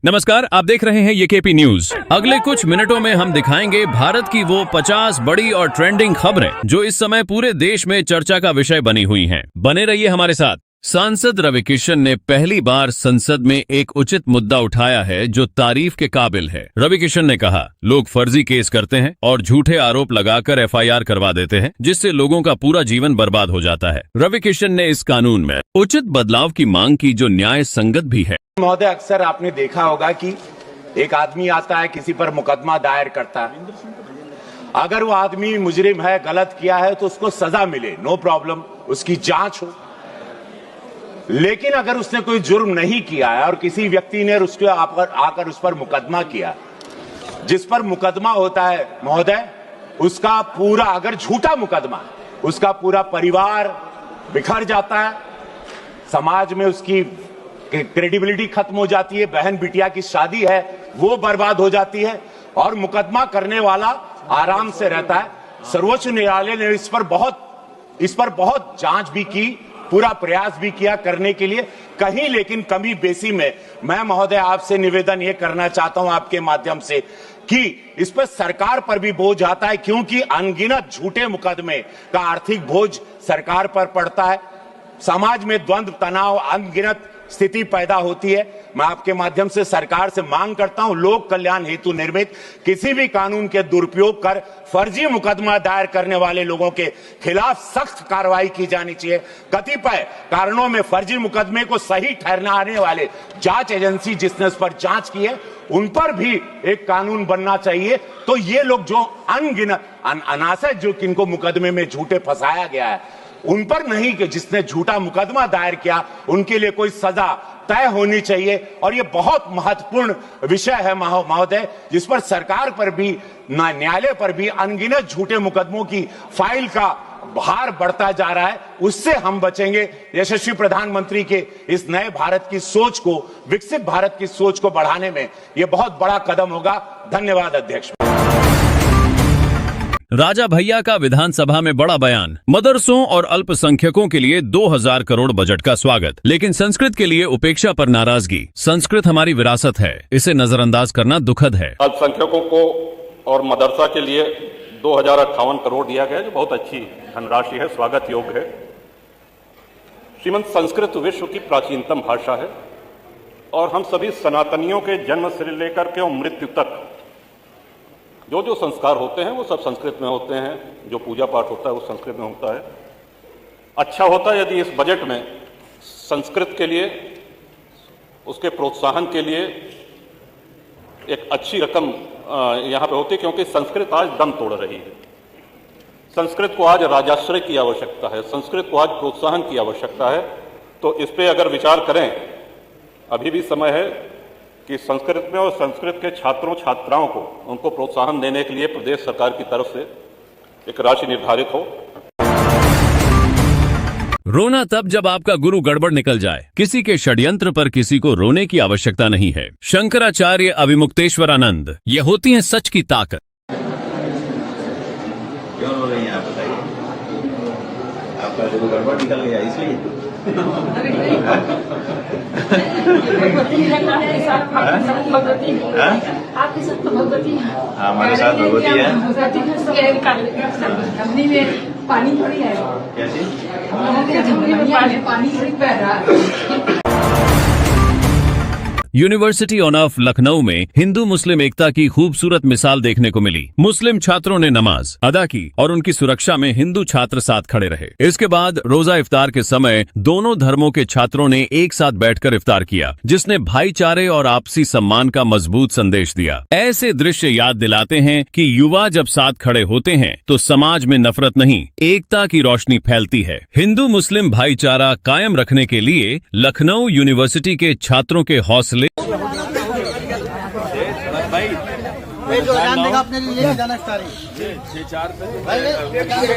नमस्कार, आप देख रहे हैं ये केपी न्यूज। अगले कुछ मिनटों में हम दिखाएंगे भारत की वो 50 बड़ी और ट्रेंडिंग खबरें जो इस समय पूरे देश में चर्चा का विषय बनी हुई हैं। बने रहिए हमारे साथ। सांसद रविकिशन ने पहली बार संसद में एक उचित मुद्दा उठाया है जो तारीफ के काबिल है। रविकिशन ने कहा, लोग फर्जी केस करते हैं और झूठे आरोप लगाकर एफआईआर करवा देते हैं, जिससे लोगों का पूरा जीवन बर्बाद हो जाता है। रविकिशन ने इस कानून में उचित बदलाव की मांग की जो न्याय संगत भी है। महोदय, अक्सर आपने देखा होगा कि एक आदमी आता है, किसी पर मुकदमा दायर करता है। अगर वो आदमी मुजरिम है, गलत किया है तो उसको सजा मिले, नो प्रॉब्लम, उसकी जांच हो। लेकिन अगर उसने कोई जुर्म नहीं किया है और किसी व्यक्ति ने उसके आकर उस पर मुकदमा किया, जिस पर मुकदमा होता है महोदय, उसका पूरा, अगर झूठा मुकदमा, उसका पूरा परिवार बिखर जाता है, समाज में उसकी क्रेडिबिलिटी खत्म हो जाती है, बहन बिटिया की शादी है वो बर्बाद हो जाती है और मुकदमा करने वाला आराम से रहता है। सर्वोच्च न्यायालय ने इस पर बहुत जांच भी की, पूरा प्रयास भी किया करने के लिए, कहीं लेकिन कमी बेसी में मैं महोदय आपसे निवेदन ये करना चाहता हूं आपके माध्यम से कि इस पर सरकार पर भी बोझ आता है, क्योंकि अनगिनत झूठे मुकदमे का आर्थिक बोझ सरकार पर पड़ता है। समाज में द्वंद्व, तनाव, अनगिनत स्थिति पैदा होती है। मैं आपके माध्यम से सरकार से मांग करता हूं, लोक कल्याण हेतु निर्मित किसी भी कानून के दुरुपयोग कर फर्जी मुकदमा दायर करने वाले लोगों के खिलाफ सख्त कार्रवाई की जानी चाहिए। कतिपय कारणों में फर्जी मुकदमे को सही ठहराने वाले जांच एजेंसी जिसने उस पर जांच की है, उन पर भी एक कानून बनना चाहिए। तो ये लोग जो अनगिनत अनासय जो किनको मुकदमे में झूठे फंसाया गया है, उन पर नहीं कि जिसने झूठा मुकदमा दायर किया उनके लिए कोई सजा तय होनी चाहिए। और ये बहुत महत्वपूर्ण विषय है महोदय, जिस पर सरकार पर भी, न्यायालय पर भी अनगिनत झूठे मुकदमों की फाइल का भार बढ़ता जा रहा है। उससे हम बचेंगे। यशस्वी प्रधानमंत्री के इस नए भारत की सोच को, विकसित भारत की सोच को बढ़ाने में यह बहुत बड़ा कदम होगा। धन्यवाद अध्यक्ष। राजा भैया का विधानसभा में बड़ा बयान। मदरसों और अल्पसंख्यकों के लिए 2000 करोड़ बजट का स्वागत, लेकिन संस्कृत के लिए उपेक्षा पर नाराजगी। संस्कृत हमारी विरासत है, इसे नजरअंदाज करना दुखद है। अल्पसंख्यकों को और मदरसा के लिए 2058 करोड़ दिया गया, जो बहुत अच्छी धनराशि है, स्वागत योग्य है। श्रीमंत संस्कृत विश्व की प्राचीनतम भाषा है और हम सभी सनातनियों के जन्म से लेकर के मृत्यु तक जो जो संस्कार होते हैं वो सब संस्कृत में होते हैं। जो पूजा पाठ होता है वो संस्कृत में होता है। अच्छा होता है यदि इस बजट में संस्कृत के लिए, उसके प्रोत्साहन के लिए एक अच्छी रकम यहाँ पे होती है, क्योंकि संस्कृत आज दम तोड़ रही है। संस्कृत को आज राजाश्रय की आवश्यकता है, संस्कृत को आज प्रोत्साहन की आवश्यकता है। तो इस पे अगर विचार करें, अभी भी समय है कि संस्कृत में और संस्कृत के छात्रों छात्राओं को, उनको प्रोत्साहन देने के लिए प्रदेश सरकार की तरफ से एक राशि निर्धारित हो। रोना तब जब आपका गुरु गड़बड़ निकल जाए। किसी के षड्यंत्र पर किसी को रोने की आवश्यकता नहीं है। शंकराचार्य अविमुक्तेश्वरानंद। ये होती है सच की ताकत। क्यों रो रही हैं आप, बताइए? आपका गुरु गड़बड़ निकल गया इसलिए? आपके साथ तो भगवती है, हमारे साथ भगवती है। धमनी में पानी थोड़ी है, कैसी? धमनी में पानी थोड़ी बह रहा है। यूनिवर्सिटी ऑफ लखनऊ में हिंदू मुस्लिम एकता की खूबसूरत मिसाल देखने को मिली। मुस्लिम छात्रों ने नमाज अदा की और उनकी सुरक्षा में हिंदू छात्र साथ खड़े रहे। इसके बाद रोजा इफ्तार के समय दोनों धर्मों के छात्रों ने एक साथ बैठकर इफ्तार किया, जिसने भाईचारे और आपसी सम्मान का मजबूत संदेश दिया। ऐसे दृश्य याद दिलाते हैं कि युवा जब साथ खड़े होते हैं तो समाज में नफरत नहीं, एकता की रोशनी फैलती है। हिंदू मुस्लिम भाईचारा कायम रखने के लिए लखनऊ यूनिवर्सिटी के छात्रों के हौसले। अपने लिए लेके जाना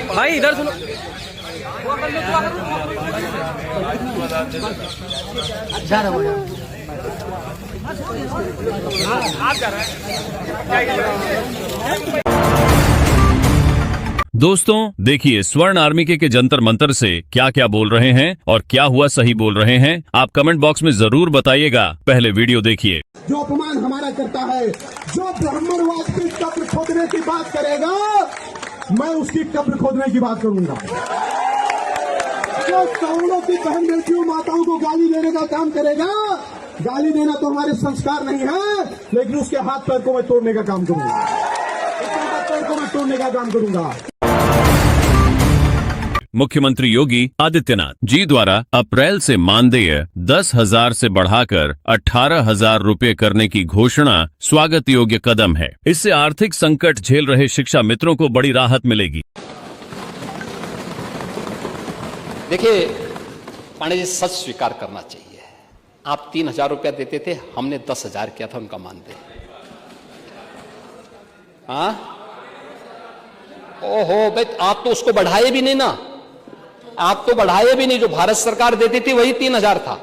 भाई, इधर सुनो। अच्छा आप जा रहे हैं। दोस्तों देखिए, स्वर्ण आर्मी के जंतर मंतर से क्या क्या बोल रहे हैं और क्या हुआ सही बोल रहे हैं, आप कमेंट बॉक्स में जरूर बताइएगा। पहले वीडियो देखिए। जो अपमान हमारा करता है, जो ब्राह्मणवाद की कब्र खोदने की बात करेगा, मैं उसकी कब्र खोदने की बात करूंगा। जो करोड़ों की बहन बेटियों माताओं को गाली देने का काम करेगा, गाली देना तो हमारे संस्कार नहीं है, लेकिन उसके हाथ पैर को मैं तोड़ने का काम करूंगा, उसके हाथ पैर को मैं तोड़ने का काम करूंगा। मुख्यमंत्री योगी आदित्यनाथ जी द्वारा अप्रैल से मानदेय 10,000 से बढ़ाकर 18,000 रुपये करने की घोषणा स्वागत योग्य कदम है। इससे आर्थिक संकट झेल रहे शिक्षा मित्रों को बड़ी राहत मिलेगी। देखिए पांडे जी, सच स्वीकार करना चाहिए, आप 3,000 रुपया देते थे, हमने 10,000 किया था उनका मानदेय। हाँ, ओहो भाई, आप तो उसको बढ़ाए भी नहीं ना, आप तो बढ़ाए भी नहीं। जो भारत सरकार देती थी वही 3,000 था।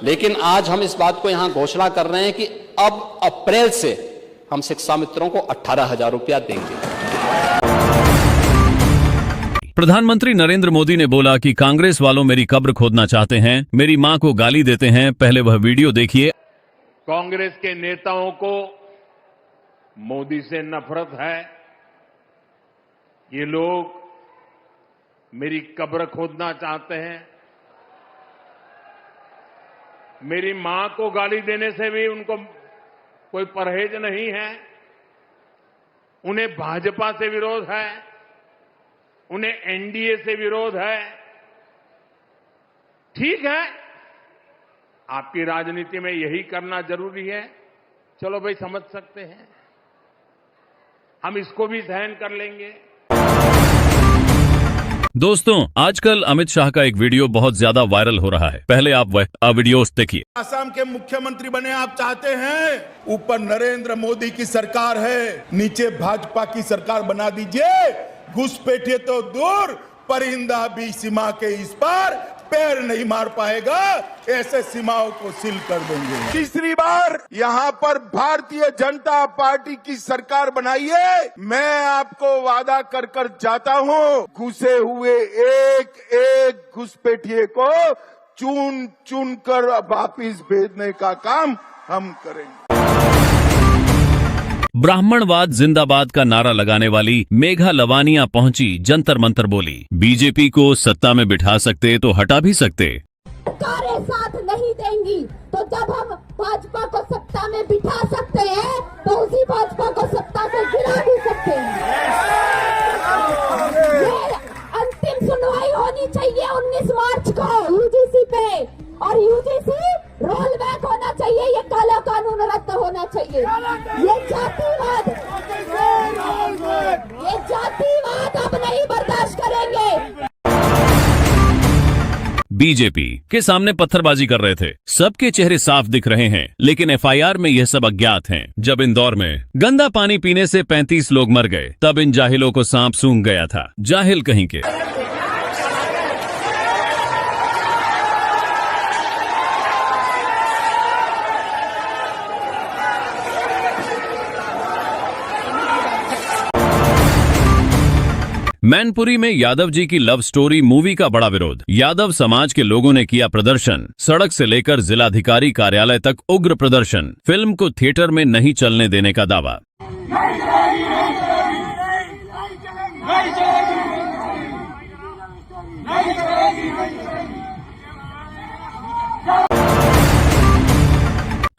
लेकिन आज हम इस बात को यहां घोषणा कर रहे हैं कि अब अप्रैल से हम शिक्षा मित्रों को 18,000 रुपया देंगे। प्रधानमंत्री नरेंद्र मोदी ने बोला कि कांग्रेस वालों मेरी कब्र खोदना चाहते हैं, मेरी मां को गाली देते हैं। पहले वह वीडियो देखिए। कांग्रेस के नेताओं को मोदी से नफरत है। ये लोग मेरी कब्र खोदना चाहते हैं। मेरी मां को गाली देने से भी उनको कोई परहेज नहीं है। उन्हें भाजपा से विरोध है, उन्हें एनडीए से विरोध है। ठीक है, आपकी राजनीति में यही करना जरूरी है, चलो भाई समझ सकते हैं, हम इसको भी सहन कर लेंगे। दोस्तों, आजकल अमित शाह का एक वीडियो बहुत ज्यादा वायरल हो रहा है। पहले आप वह वीडियो देखिए। असम के मुख्यमंत्री बने आप चाहते हैं, ऊपर नरेंद्र मोदी की सरकार है, नीचे भाजपा की सरकार बना दीजिए। घुसपैठिए तो दूर, परिंदा भी सीमा के इस पार पैर नहीं मार पाएगा, ऐसे सीमाओं को सील कर देंगे। तीसरी बार यहाँ पर भारतीय जनता पार्टी की सरकार बनाइए, मैं आपको वादा कर कर जाता हूँ, घुसे हुए एक एक घुसपैठिए को चुन चुन कर वापिस भेजने का काम हम करेंगे। ब्राह्मणवाद जिंदाबाद का नारा लगाने वाली मेघा लवानिया पहुंची, जंतर मंतर बोली, बीजेपी को सत्ता में बिठा सकते तो हटा भी सकते। सरकारें साथ नहीं देंगी तो जब हम भाजपा को सत्ता में बिठा सकते हैं तो उसी भाजपा को सत्ता से गिरा भी सकते हैं। ये अंतिम सुनवाई होनी चाहिए 19 मार्च को यूजीसी पे, और यूजीसी रोल बैक होना चाहिए, ये काला कानून रद्द होना चाहिए। ये जातिवाद अब नहीं बर्दाश्त करेंगे। बीजेपी के सामने पत्थरबाजी कर रहे थे, सबके चेहरे साफ दिख रहे हैं, लेकिन एफआईआर में यह सब अज्ञात हैं। जब इंदौर में गंदा पानी पीने से 35 लोग मर गए, तब इन जाहिलों को सांप सूंघ गया था। जाहिल कहीं के। मैनपुरी में यादव जी की लव स्टोरी मूवी का बड़ा विरोध। यादव समाज के लोगों ने किया प्रदर्शन, सड़क से लेकर जिलाधिकारी कार्यालय तक उग्र प्रदर्शन। फिल्म को थिएटर में नहीं चलने देने का दावा।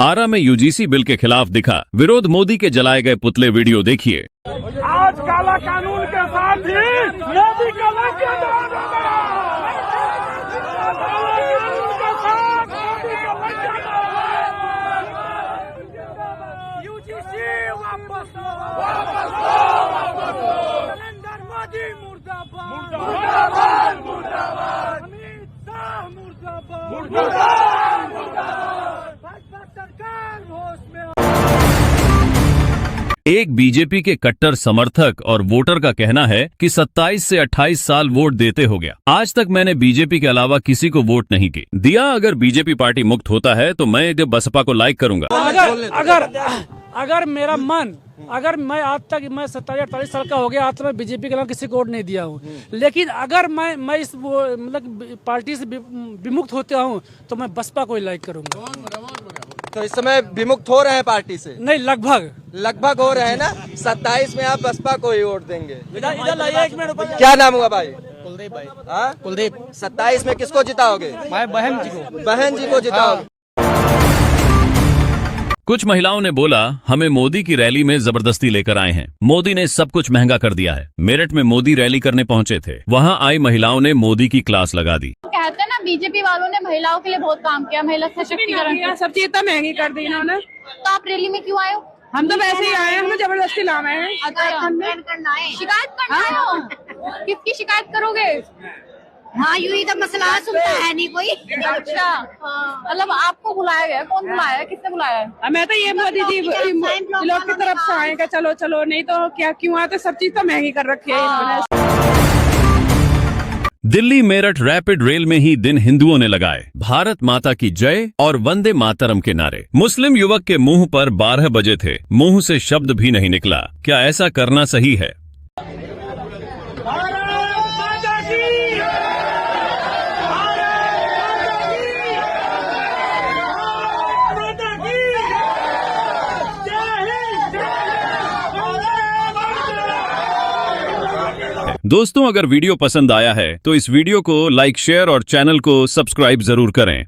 आरा में यूजीसी बिल के खिलाफ दिखा विरोध। मोदी के जलाए गए पुतले वीडियो देखिए। आज काला कानून के साथ ही मोदी का लग यूजीसी वापस नरेंद्र मोदी मुर्दाबाद, मुर्दाबाद, मुर्दाबाद, अमित शाह मुर्दाबाद, मुर्दाबाद, मुर्दाबाद, भाजपा सरकार होश में। एक बीजेपी के कट्टर समर्थक और वोटर का कहना है कि 27 से 28 साल वोट देते हो गया, आज तक मैंने बीजेपी के अलावा किसी को वोट नहीं दिया। अगर बीजेपी पार्टी मुक्त होता है तो मैं बसपा को लाइक करूंगा। अगर मेरा मन, अगर मैं आज तक 27-28 साल का हो गया, आज तक मैं बीजेपी के अलावा किसी को वोट नहीं दिया हूँ, लेकिन अगर मैं इस मतलब पार्टी से विमुक्त होता हूँ तो मैं बसपा को ही लाइक करूंगा। तो इस समय विमुक्त हो रहे हैं पार्टी से? नहीं, लगभग हो रहे हैं ना। 27 में आप बसपा को ही वोट देंगे। इधर लाइए, 1 मिनट। क्या नाम हुआ भाई? कुलदीप भाई। हाँ, कुलदीप। 27 में किसको जिताओगे? बहन जी को जिताओगे। कुछ महिलाओं ने बोला, हमें मोदी की रैली में जबरदस्ती लेकर आए हैं। मोदी ने सब कुछ महंगा कर दिया है। मेरठ में मोदी रैली करने पहुंचे थे, वहां आई महिलाओं ने मोदी की क्लास लगा दी। कहते हैं ना, बीजेपी वालों ने महिलाओं के लिए बहुत काम किया, महिला सशक्तिकरण, सब चीज तो महंगी कर दी इन्होंने। तो आप रैली में क्यों आए हो? हम तो वैसे ही आए हैं, हमें जबरदस्ती लाए हैं। शिकायत करना है? किसकी शिकायत करोगे? हाँ, यूं ही तो मसला सुनता है नहीं कोई। अच्छा, मतलब आपको बुलाया गया? कौन बुलाया है, किसने बुलाया है? मैं तो ये मोदी जी लोग की तरफ से आएगा। चलो चलो, नहीं तो क्या, क्यों आते? सब चीज तो महंगी कर रखी है इन्होंने। दिल्ली मेरठ रैपिड रेल में ही दिन हिंदुओं ने लगाए भारत माता की जय और वंदे मातरम के नारे। मुस्लिम युवक के मुंह पर 12 बजे थे, मुंह से शब्द भी नहीं निकला। क्या ऐसा करना सही है? दोस्तों, अगर वीडियो पसंद आया है तो इस वीडियो को लाइक, शेयर और चैनल को सब्सक्राइब जरूर करें।